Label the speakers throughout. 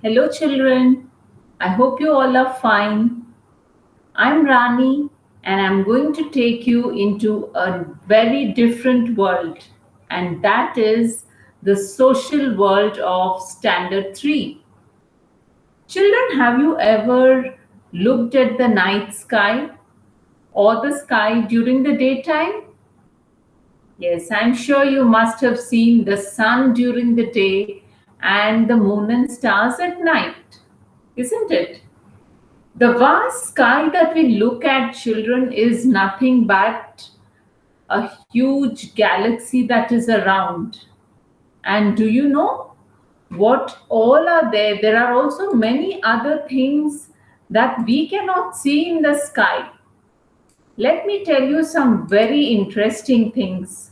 Speaker 1: Hello, children. I hope you all are fine. I'm Rani, and I'm going to take you into a very different world, and that is the social world of Standard 3. Children, have you ever looked at the night sky or the sky during the daytime? Yes, I'm sure you must have seen the sun during the day and the moon and stars at night, isn't it? The vast sky that we look at, children, is nothing but a huge galaxy that is around. And do you know what all are there? There are also many other things that we cannot see in the sky. Let me tell you some very interesting things.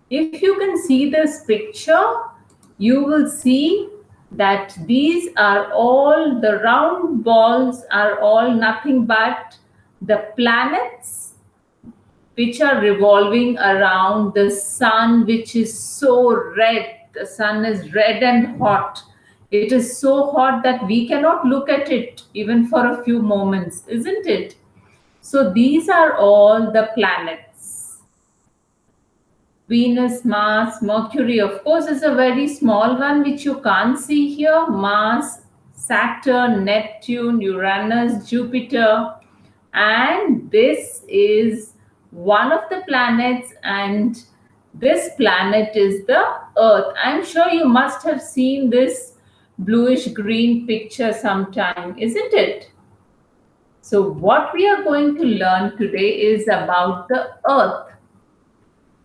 Speaker 1: If you can see this picture, you will see that these are all the round balls are all nothing but the planets which are revolving around the sun, which is so red. The sun is red and hot. It is so hot that we cannot look at it even for a few moments, isn't it? So these are all the planets. Venus, Mars, Mercury, of course, is a very small one which you can't see here. Mars, Saturn, Neptune, Uranus, Jupiter, and this is one of the planets, and this planet is the Earth. I'm sure you must have seen this bluish green picture sometime, isn't it? So, what we are going to learn today is about the Earth.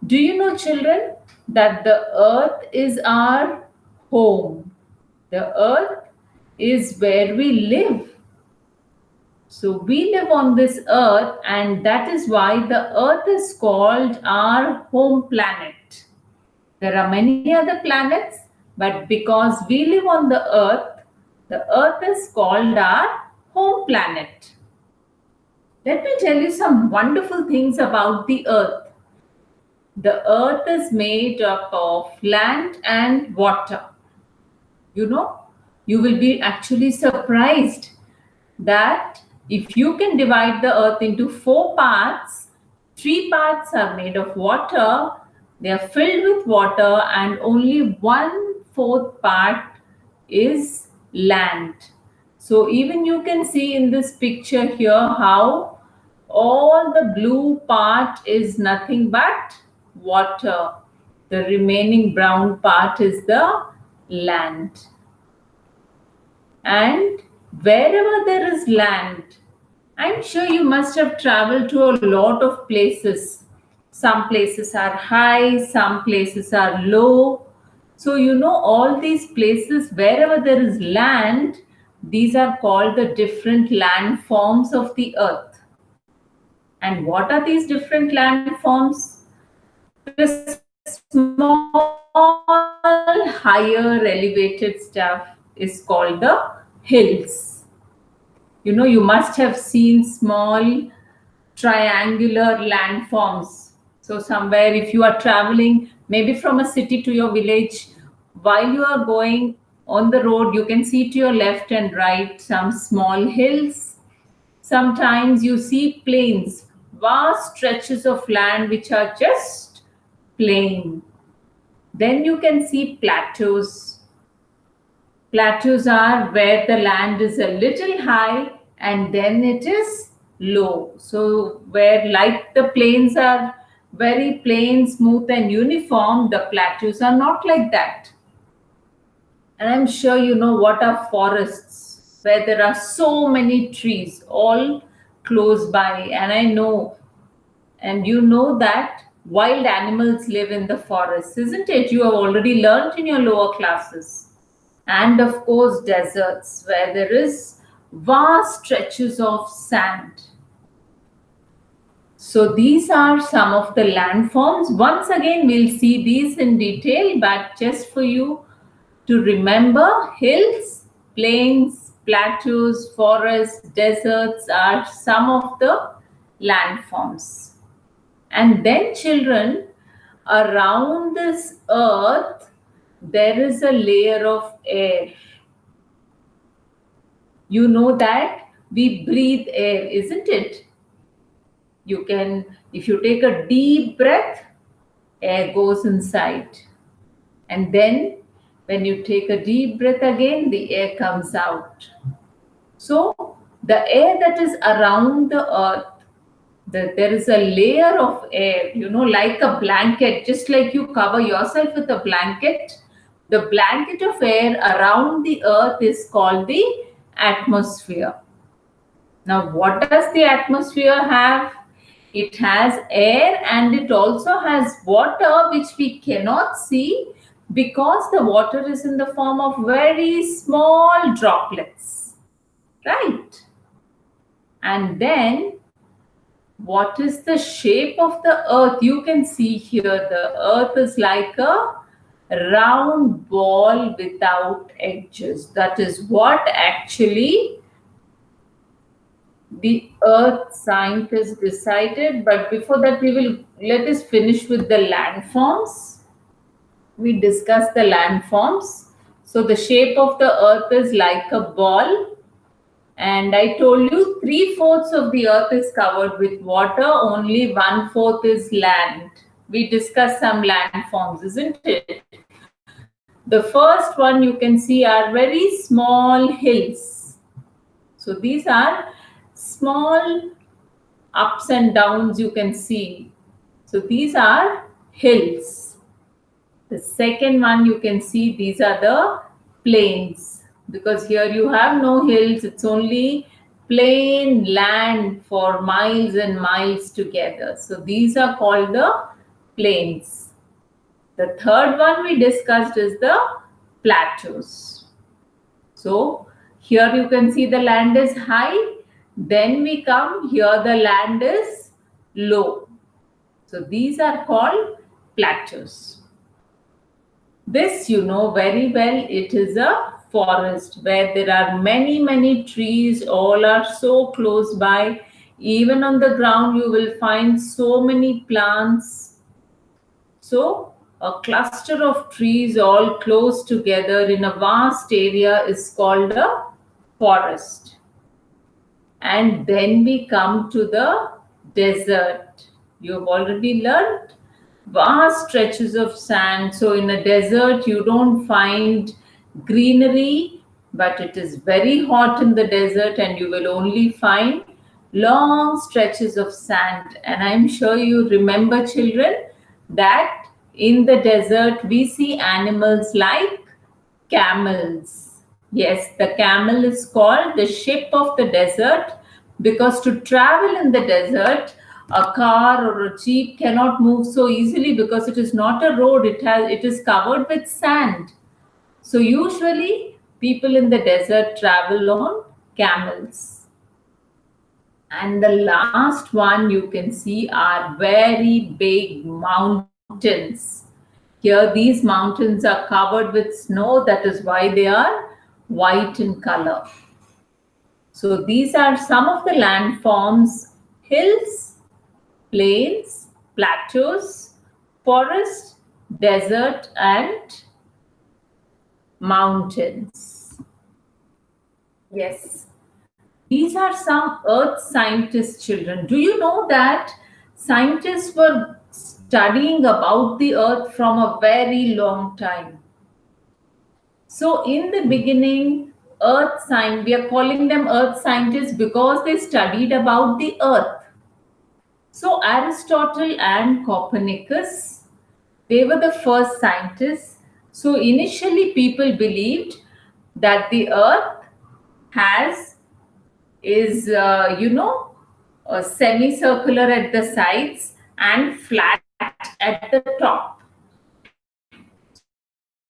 Speaker 1: Do you know, children, that the earth is our home? The earth is where we live. So we live on this earth, and that is why the earth is called our home planet. There are many other planets, but because we live on the earth is called our home planet. Let me tell you some wonderful things about the earth. The earth is made up of land and water. You know, you will be actually surprised that if you can divide the earth into four parts, three parts are made of water, they are filled with water, and only one fourth part is land. So, even you can see in this picture here how all the blue part is nothing but water. The remaining brown part is the land. And wherever there is land, I'm sure you must have traveled to a lot of places. Some places are high, some places are low. So, you know, all these places, wherever there is land, these are called the different landforms of the earth. And what are these different landforms? The small, higher elevated stuff is called the hills. You know, you must have seen small triangular landforms. So, somewhere, if you are traveling maybe from a city to your village, while you are going on the road, you can see to your left and right some small hills. Sometimes you see plains, vast stretches of land which are just plain. Then you can see plateaus. Plateaus are where the land is a little high and then it is low. So, where like the plains are very plain, smooth, and uniform, the plateaus are not like that. And I'm sure you know what are forests, where there are so many trees all close by. And I know, and you know that wild animals live in the forests, isn't it? You have already learnt in your lower classes. And of course, deserts where there is vast stretches of sand. So these are some of the landforms. Once again, we'll see these in detail, but just for you to remember, hills, plains, plateaus, forests, deserts are some of the landforms. And then, children, around this earth, there is a layer of air. You know that we breathe air, isn't it? You can, if you take a deep breath, air goes inside. And then when you take a deep breath again, the air comes out. So the air that is around the earth, there is a layer of air, like a blanket, just like you cover yourself with a blanket. The blanket of air around the earth is called the atmosphere. Now, what does the atmosphere have? It has air and it also has water, which we cannot see because the water is in the form of very small droplets, right? And then, what is the shape of the earth? You can see here the earth is like a round ball without edges. That is what actually the earth scientists decided. But before that, we will let us finish with the landforms. We discussed the landforms. So the shape of the earth is like a ball, and I told you 3/4 of the earth is covered with water, only 1/4 is land. We discussed some landforms, isn't it? The first one you can see are very small hills. So these are small ups and downs you can see. So these are hills. The second one you can see, these are the plains, because here you have no hills, it's only plain land for miles and miles together. So these are called the plains. The third one we discussed is the plateaus. So here you can see the land is high, then we come here, the land is low. So these are called plateaus. This you know very well, it is a forest where there are many, many trees, all are so close by. Even on the ground, you will find so many plants. So, a cluster of trees all close together in a vast area is called a forest. And then we come to the desert. You've already learned vast stretches of sand. So, in a desert, you don't find greenery, but it is very hot in the desert, and you will only find long stretches of sand. And I'm sure you remember, children, that in the desert we see animals like camels. Yes, the camel is called the ship of the desert because to travel in the desert, a car or a jeep cannot move so easily because it is not a road, it is covered with sand. So usually people in the desert travel on camels. And the last one you can see are very big mountains. Here, these mountains are covered with snow, that is why they are white in color. So, these are some of the landforms: hills, plains, plateaus, forest, desert, and mountains. Yes. These are some earth scientists, children. Do you know that scientists were studying about the earth from a very long time? So, in the beginning, earth science, we are calling them earth scientists because they studied about the earth. So, Aristotle and Copernicus, they were the first scientists. So, initially, people believed that the earth has is semicircular at the sides and flat at the top.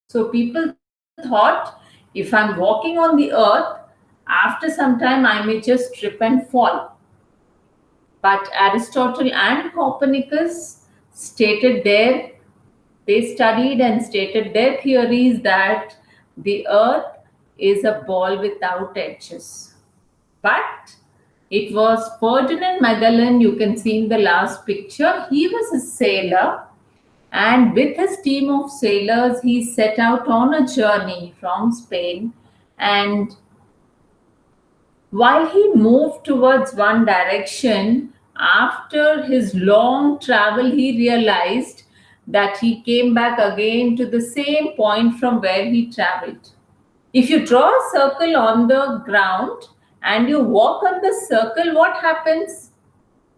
Speaker 1: So people thought, if I'm walking on the earth, after some time I may just trip and fall. But Aristotle and Copernicus they studied and stated their theories that the earth is a ball without edges. But it was Ferdinand Magellan, you can see in the last picture. He was a sailor, and with his team of sailors, he set out on a journey from Spain. And While he moved towards one direction, after his long travel, he realized that he came back again to the same point from where he traveled. If you draw a circle on the ground and you walk on the circle, what happens?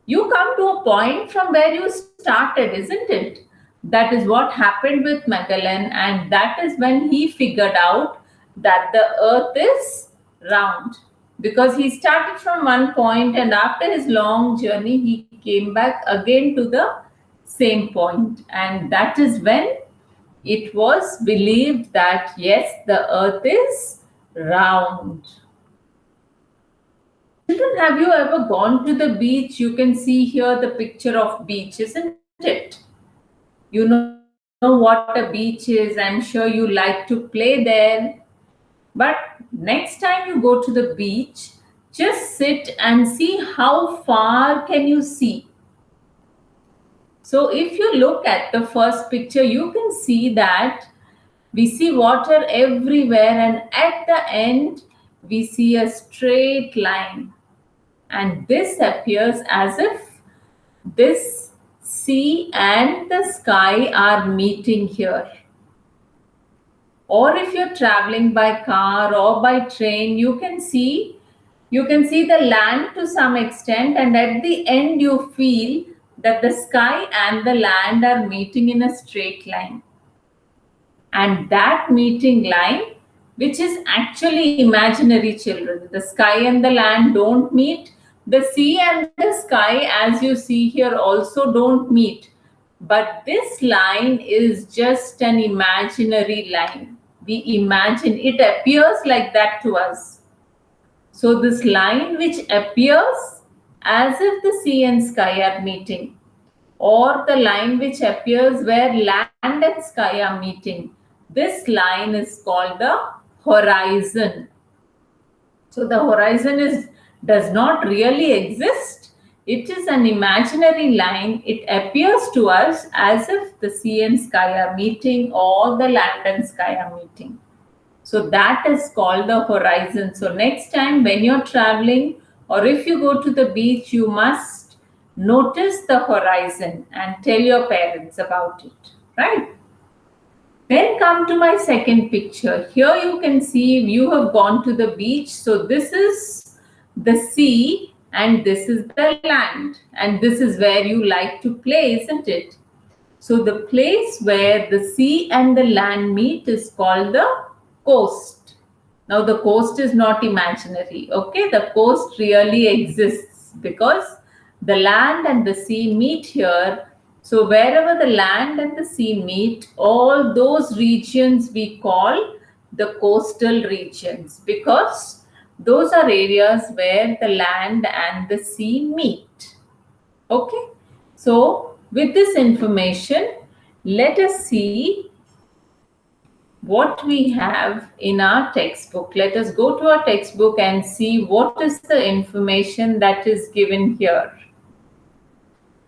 Speaker 1: You come to a point from where you started, isn't it? That is what happened with Magellan, and that is when he figured out that the earth is round, because he started from one point and after his long journey he came back again to the same point, and that is when it was believed that yes, the earth is round. Children, have you ever gone to the beach? You can see here the picture of beach, isn't it? You know what a beach is. I'm sure you like to play there. But next time you go to the beach, just sit and see how far can you see. So if you look at the first picture, you can see that we see water everywhere, and at the end we see a straight line. And this appears as if this sea and the sky are meeting here. Or if you're traveling by car or by train, you can see the land to some extent, and at the end you feel that the sky and the land are meeting in a straight line. And that meeting line, which is actually imaginary, children, the sky and the land don't meet, the sea and the sky, as you see here, also don't meet, but this line is just an imaginary line. We imagine it appears like that to us. So this line which appears as if the sea and sky are meeting, or the line which appears where land and sky are meeting, this line is called the horizon. So the horizon does not really exist. It is an imaginary line. It appears to us as if the sea and sky are meeting, or the land and sky are meeting. So that is called the horizon. So next time when you're traveling, or if you go to the beach, you must notice the horizon and tell your parents about it, right? Then come to my second picture. Here you can see you have gone to the beach. So this is the sea and this is the land, and this is where you like to play, isn't it? So the place where the sea and the land meet is called the coast. Now the coast is not imaginary, okay? The coast really exists because the land and the sea meet here. So wherever the land and the sea meet, all those regions we call the coastal regions, because those are areas where the land and the sea meet. Okay, so with this information, let us see what we have in our textbook. Let us go to our textbook and see what is the information that is given here.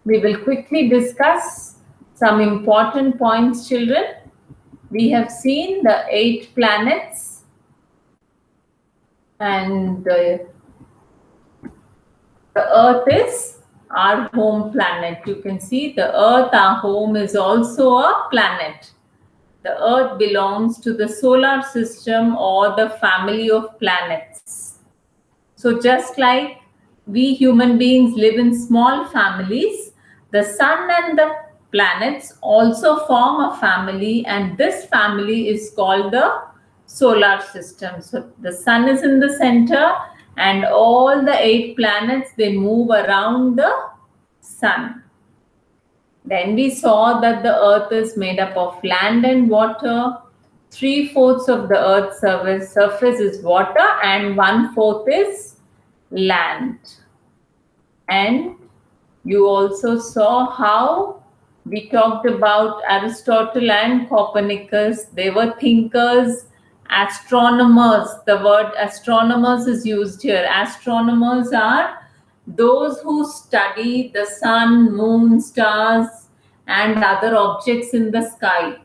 Speaker 1: We will quickly discuss some important points, children. We have seen the 8 planets, and the Earth is our home planet. You can see the Earth, our home, is also a planet. The Earth belongs to the solar system or the family of planets. So just like we human beings live in small families, the sun and the planets also form a family, and this family is called the solar system. So the sun is in the center, and all the 8 planets, they move around the sun. Then we saw that the earth is made up of land and water. 3/4 of the earth's surface is water, and 1/4 is land. And you also saw how we talked about Aristotle and Copernicus. They were thinkers, astronomers. The word astronomers is used here. Astronomers are those who study the sun, moon, stars, and other objects in the sky.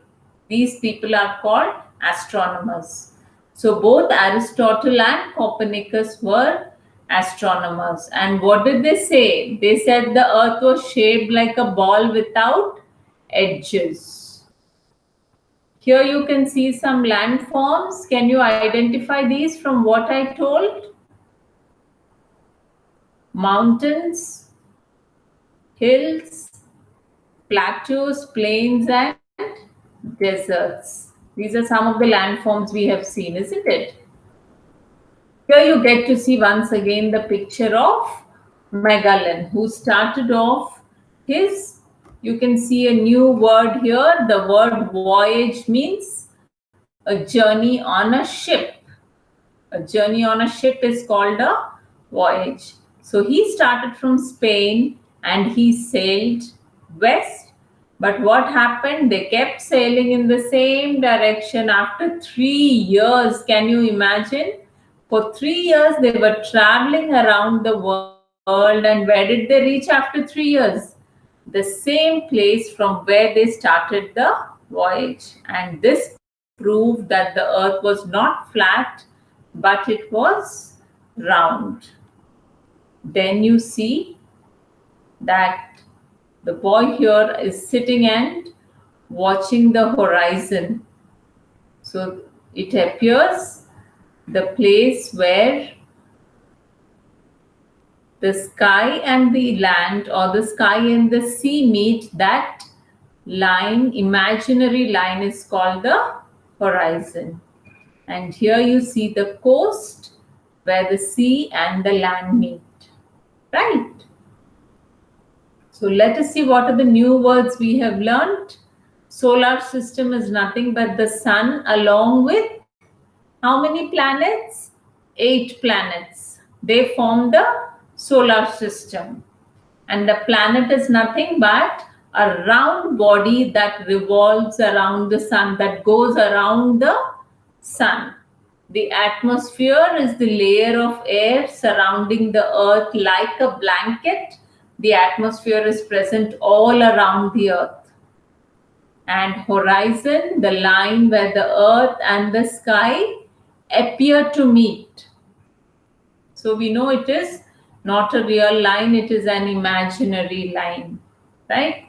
Speaker 1: These people are called astronomers. So both Aristotle and Copernicus were astronomers. And what did they say? They said the earth was shaped like a ball without edges. Here you can see some landforms. Can you identify these from what I told? Mountains, hills, plateaus, plains, and deserts. These are some of the landforms we have seen, isn't it? Here you get to see once again the picture of Magellan, who started off his, you can see a new word here. The word voyage means a journey on a ship. A journey on a ship is called a voyage. So he started from Spain and he sailed west. But what happened? They kept sailing in the same direction after 3 years. Can you imagine? For 3 years, they were traveling around the world. And where did they reach after 3 years? The same place from where they started the voyage. And this proved that the earth was not flat, but it was round. Then you see that the boy here is sitting and watching the horizon. So it appears the place where the sky and the land, or the sky and the sea meet, that line, imaginary line, is called the horizon. And here you see the coast where the sea and the land meet. Right? So let us see what are the new words we have learned. Solar system is nothing but the sun along with how many planets? 8 planets. They form the solar system. And the planet is nothing but a round body that revolves around the sun, that goes around the sun. The atmosphere is the layer of air surrounding the earth like a blanket. The atmosphere is present all around the earth. And horizon, the line where the earth and the sky appear to meet. So we know it is not a real line, it is an imaginary line, right?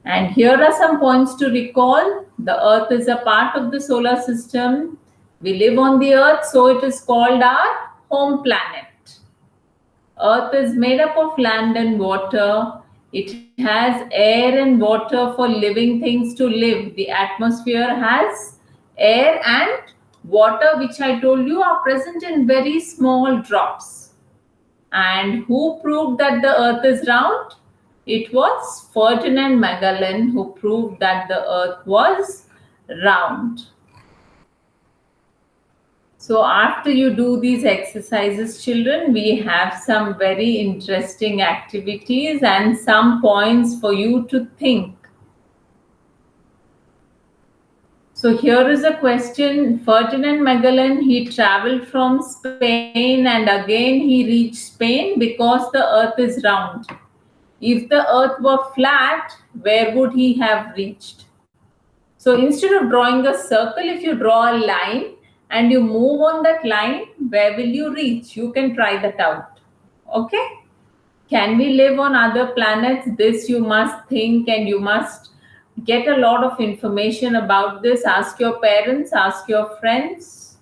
Speaker 1: And here are some points to recall. The earth is a part of the solar system. We live on the earth, so it is called our home planet. Earth is made up of land and water. It has air and water for living things to live. The atmosphere has air and water, which I told you are present in very small drops. And who proved that the earth is round? It was Ferdinand Magellan who proved that the earth was round. So after you do these exercises, children, we have some very interesting activities and some points for you to think. So here is a question. Ferdinand Magellan, he traveled from Spain and again he reached Spain because the earth is round. If the earth were flat, where would he have reached? So instead of drawing a circle, if you draw a line and you move on that line, where will you reach? You can try that out. Okay? Can we live on other planets? This you must think, and you must get a lot of information about this. Ask your parents, ask your friends.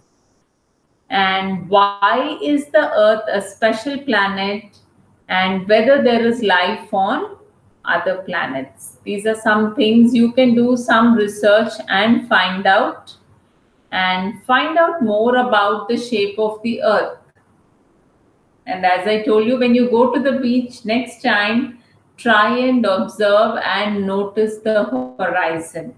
Speaker 1: And why is the earth a special planet, and whether there is life on other planets? These are some things you can do some research and find out more about the shape of the earth. And as I told you, when you go to the beach next time, try and observe and notice the horizon.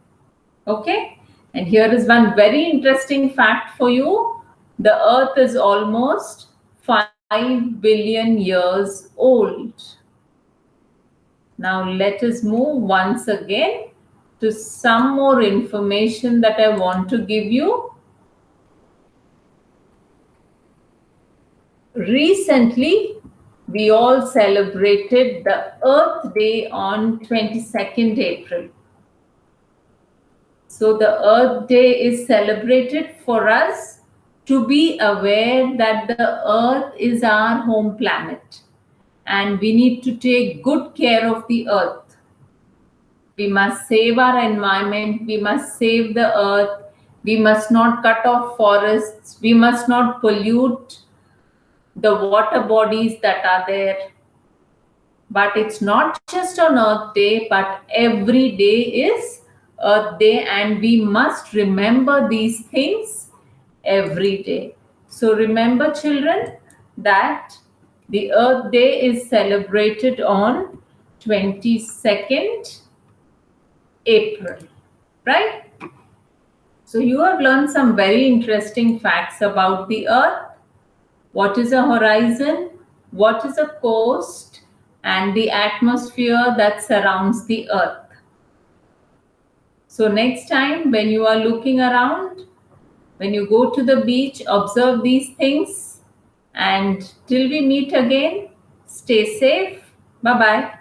Speaker 1: Okay? And here is one very interesting fact for you. The earth is almost 5 billion years old. Now let us move once again to some more information that I want to give you. Recently, we all celebrated the Earth Day on 22nd April. So the Earth Day is celebrated for us to be aware that the earth is our home planet and we need to take good care of the earth. We must save our environment, we must save the earth, we must not cut off forests, we must not pollute the water bodies that are there. But it's not just on Earth Day, but every day is Earth Day, and we must remember these things every day. So remember, children, that the Earth Day is celebrated on 22nd April, right? So you have learned some very interesting facts about the Earth. What is a horizon? What is a coast? And the atmosphere that surrounds the Earth. So next time when you are looking around, when you go to the beach, observe these things. And till we meet again, stay safe. Bye-bye.